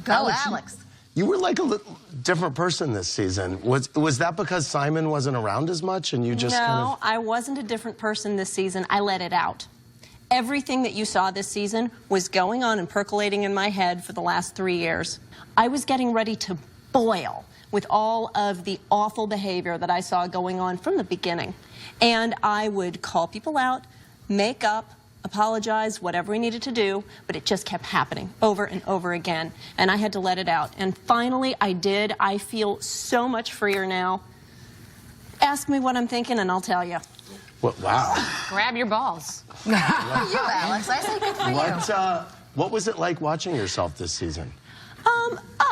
Go, Alex. You were like a little different person this season. Was that because Simon wasn't around as much and you just No, I wasn't a different person this season. I let it out. Everything that you saw this season was going on and percolating in my head for the last 3 years. I was getting ready to boil with all of the awful behavior that I saw going on from the beginning. And I would call people out, make up, apologize, whatever we needed to do, but it just kept happening over and over again. And I had to let it out. And finally, I did. I feel so much freer now. Ask me what I'm thinking, and I'll tell you. Well, wow. Grab your balls. Good for you, Alex. I say good for you. What was it like watching yourself this season?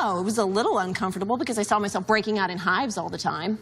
Oh, it was a little uncomfortable because I saw myself breaking out in hives all the time.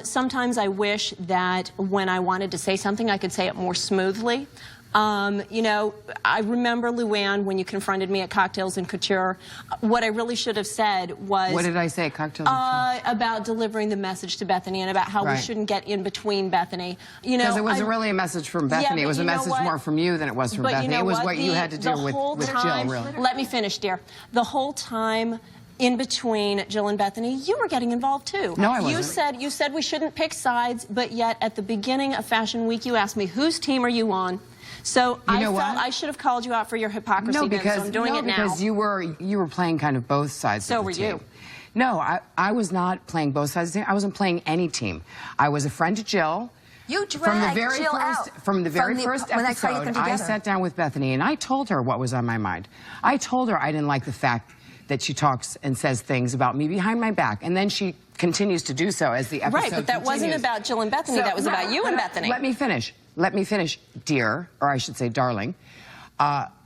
Sometimes I wish that when I wanted to say something, I could say it more smoothly. You know, I remember, Luann, when you confronted me at Cocktails and Couture, what I really should have said was... What did I say at Cocktails and Couture? About delivering the message to Bethany and about how we shouldn't get in between Bethany. You know, because it wasn't really a message from Bethany. Yeah, it was a message more from you than it was from Bethany. It was what you had to do with Jill, really. Let me finish, dear. The whole time in between Jill and Bethany, you were getting involved too. No, I wasn't. You said we shouldn't pick sides, but yet at the beginning of Fashion Week, you asked me, whose team are you on? So I felt I should have called you out for your hypocrisy. No, because, so I'm doing it now. because you were playing kind of both sides of the team. So were you. No, I was not playing both sides of the team. I wasn't playing any team. I was a friend to Jill. You dragged Jill out. From the very first episode, I sat down with Bethany and I told her what was on my mind. I told her I didn't like the fact that she talks and says things about me behind my back, and then she continues to do so as the episode continues. Right, but that wasn't about Jill and Bethany. So, that was about you and Bethany. Let me finish. Let me finish, dear, or I should say darling.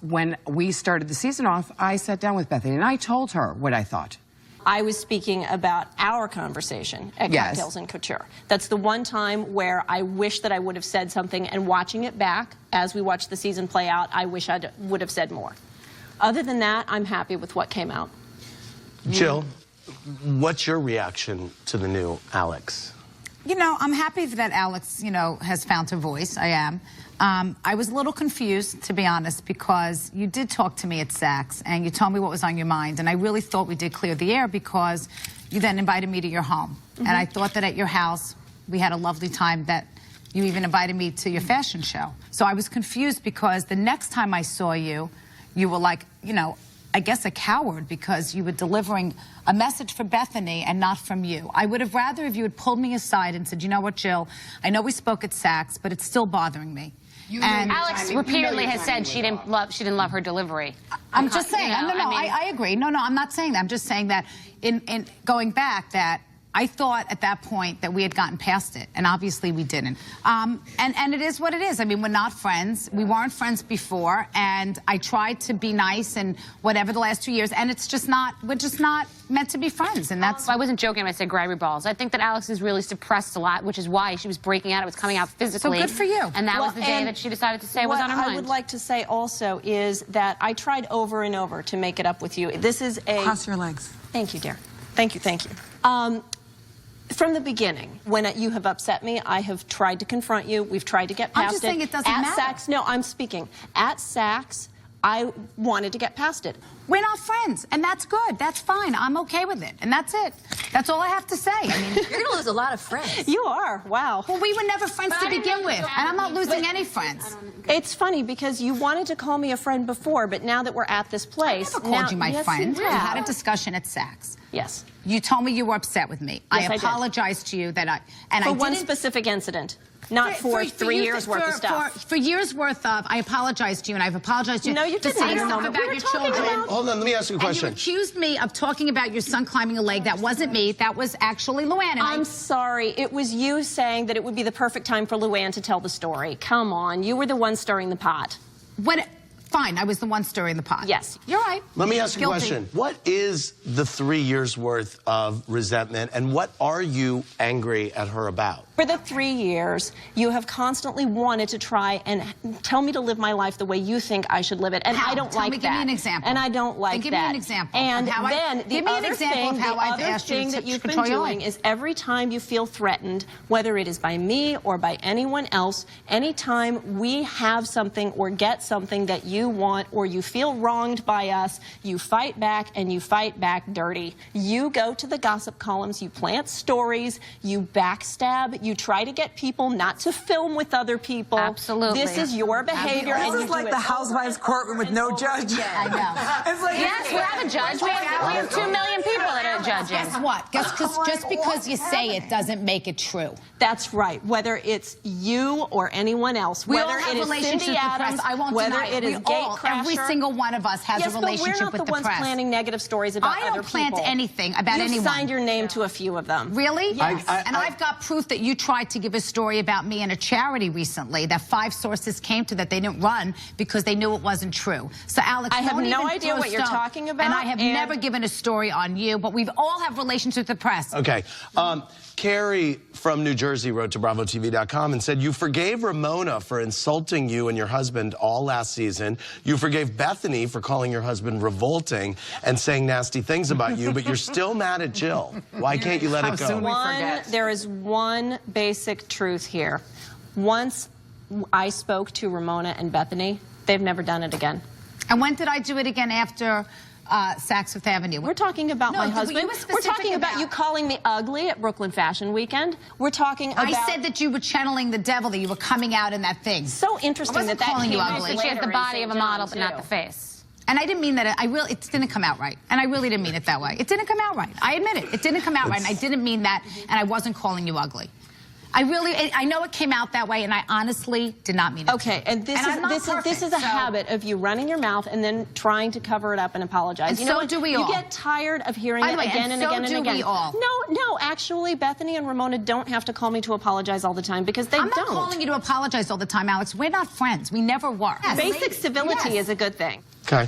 When we started the season off, I sat down with Bethany and I told her what I thought. I was speaking about our conversation at Cocktails and Couture. That's the one time where I wish that I would have said something, and watching it back as we watched the season play out, I wish I would have said more. Other than that, I'm happy with what came out. Jill, what's your reaction to the new Alex? You know, I'm happy that Alex, you know, has found her voice. I am. I was a little confused, to be honest, because you did talk to me at Saks and you told me what was on your mind. And I really thought we did clear the air because you then invited me to your home. And I thought that at your house, we had a lovely time, that you even invited me to your fashion show. So I was confused because the next time I saw you, you were like, you know, I guess a coward, because you were delivering a message for Bethany and not from you. I would have rather if you had pulled me aside and said, you know what, Jill, I know we spoke at Saks, but it's still bothering me. And Alex repeatedly has said she didn't love her delivery. I'm just saying, I agree. No, I'm not saying that. I'm just saying that in going back, that I thought at that point that we had gotten past it, and obviously we didn't. And it is what it is. I mean, we're not friends. We weren't friends before, and I tried to be nice and whatever the last 2 years, and it's just not, we're just not meant to be friends, and that's... I wasn't joking when I said grab your balls. I think that Alex is really suppressed a lot, which is why she was breaking out. It was coming out physically. So good for you. And that was the day that she decided to say what was on her mind. What I would like to say also is that I tried over and over to make it up with you. This is a... Cross your legs. Thank you, dear. Thank you, thank you. From the beginning, when you have upset me, I have tried to confront you. We've tried to get past it. I'm just saying it doesn't matter. At Saks, no, I'm speaking. At Saks, I wanted to get past it. We're not friends, and that's good. That's fine. I'm okay with it, and that's it. That's all I have to say. I mean, you're going to lose a lot of friends. You are. Wow. Well, we were never friends to begin with, and I'm not losing any friends. It's funny because you wanted to call me a friend before, but now that we're at this place... I never called you my friend. We had a discussion at Saks. Yes. You told me you were upset with me. Yes, I apologized to you that I one specific incident. Not for 3 years worth of stuff. For years worth of, I apologized to you, and I've apologized to you. No, you didn't. Saying stuff about your children. Hold on, let me ask you a question. And you accused me of talking about your son climbing a leg. That wasn't me. That was actually Luann. I'm sorry. It was you saying that it would be the perfect time for Luann to tell the story. Come on. You were the one stirring the pot. Fine, I was the one stirring the pot. Yes. You're right. Let me ask you a question. What is the 3 years worth of resentment, and what are you angry at her about? For the 3 years, you have constantly wanted to try and tell me to live my life the way you think I should live it, and I don't like that. Give me an example. And I don't like that. Give me an example. And then the other thing that you've been doing is every time you feel threatened, whether it is by me or by anyone else, anytime we have something or get something that you you want or you feel wronged by us, you fight back, and you fight back dirty. You go to the gossip columns, you plant stories, you backstab, you try to get people not to film with other people. Absolutely. This is your behavior. This and you is like do the it Housewives over courtroom with and no over judge. again. I know. It's like, Yes, we have a judge. We have 2 million people that are judging. Guess what? Just because you say it doesn't make it true. That's right. Whether it's you or anyone else, We whether all have it is relationships Cindy with the Adams, press. I won't whether deny it it. is We Gate all, every Crasher. single one of us has Yes, a but we're relationship not with the the ones press. planning negative stories about I other don't plant people. anything about You've anyone. signed your name to a few of them. Really? Yes. And I've got proof that you tried to give a story about me in a charity recently that 5 sources came to that they didn't run because they knew it wasn't true. So, Alex, I have don't no even idea throw what you're stone. talking about, And I have and- never given a story on you, but we all have relationships with the press. Okay. Carrie from New Jersey wrote to BravoTV.com and said, you forgave Ramona for insulting you and your husband all last season. You forgave Bethany for calling your husband revolting and saying nasty things about you, but you're still mad at Jill. Why can't you let it go? There is one basic truth here. Once I spoke to Ramona and Bethany, they've never done it again. And when did I do it again after Saks Fifth Avenue? We're talking about No, my you were husband. specific We're talking about about- you calling me ugly at Brooklyn Fashion Weekend. We're talking about... I said that you were channeling the devil, that you were coming out in that thing. So interesting I wasn't that calling you came ugly. out She has the later body in of a St. model, John, but not too. the face. And I didn't mean that. It didn't come out right. And I really didn't mean it that way. It didn't come out right. I admit it. It didn't come out right. And I didn't mean that. And I wasn't calling you ugly. I know it came out that way, and I honestly did not mean it. Okay, and this I'm not is perfect, a so- habit of you running your mouth and then trying to cover it up and apologize. And you know so what? do we You all. get tired of hearing By it the way, again and and so again and do again. we all. No, actually, Bethany and Ramona don't have to call me to apologize all the time because they I'm don't. not calling you to apologize all the time, Alex. We're not friends. We never were. Basic civility is a good thing. Okay.